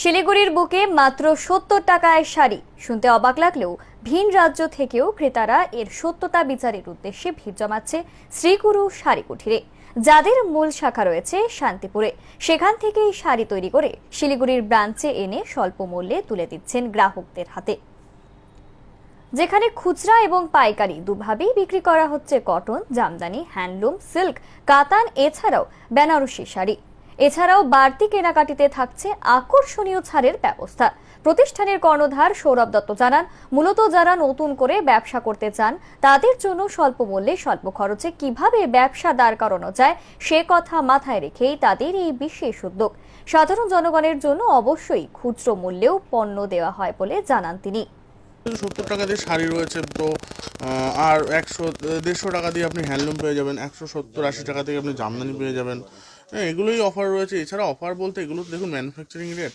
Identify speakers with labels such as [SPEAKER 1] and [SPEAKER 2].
[SPEAKER 1] শিলিগুড়ির বুকে মাত্র ৭০ টাকায় শাড়ি শুনতে অবাক লাগলেও ভিন রাজ্য থেকেও ক্রেতারা এর সত্যতা বিচারের উদ্দেশ্যে ভিড় জমাচ্ছে শ্রীগুরু শাড়ি কুঠিরে, যাদের মূল শাখা রয়েছে শান্তিপুরে। সেখান থেকেই শাড়ি তৈরি করে শিলিগুড়ির ব্রাঞ্চে এনে স্বল্প মূল্যে তুলে দিচ্ছেন গ্রাহকদের হাতে, যেখানে খুচরা এবং পাইকারি দুভাবেই বিক্রি করা হচ্ছে কটন, জামদানি, হ্যান্ডলুম, সিল্ক, কাতান, এছাড়াও বেনারসি শাড়ি। এছাড়াও বাড়তি কেনাকাটিতে থাকছে আকর্ষণীয় ছাড়ের ব্যবস্থা। প্রতিষ্ঠানের কর্ণধার সৌরভ দত্ত জানান, মূলত যারা নতুন করে ব্যবসা করতে চান তাদের জন্য স্বল্প মূল্যে স্বল্প খরচে কিভাবে ব্যবসা দাঁড় করানো যায় সে কথা মাথায় রেখেই তাদের এই বিশেষ উদ্যোগ। সাধারণ জনগণের জন্য অবশ্যই খুচরো মূল্যেও পণ্য দেওয়া হয় বলে জানান তিনি।
[SPEAKER 2] ৭০ টাকা দিয়ে শাড়ি রয়েছে, তো আর ১০০-১৫০ টাকা দিয়ে আপনি হ্যান্ডলুম পেয়ে যাবেন, ১৭০-৮০ টাকা থেকে আপনি জামদানি পেয়ে যাবেন। এগুলোই অফার রয়েছে। এছাড়া অফার বলতে এগুলো দেখুন ম্যানুফ্যাকচারিং রেট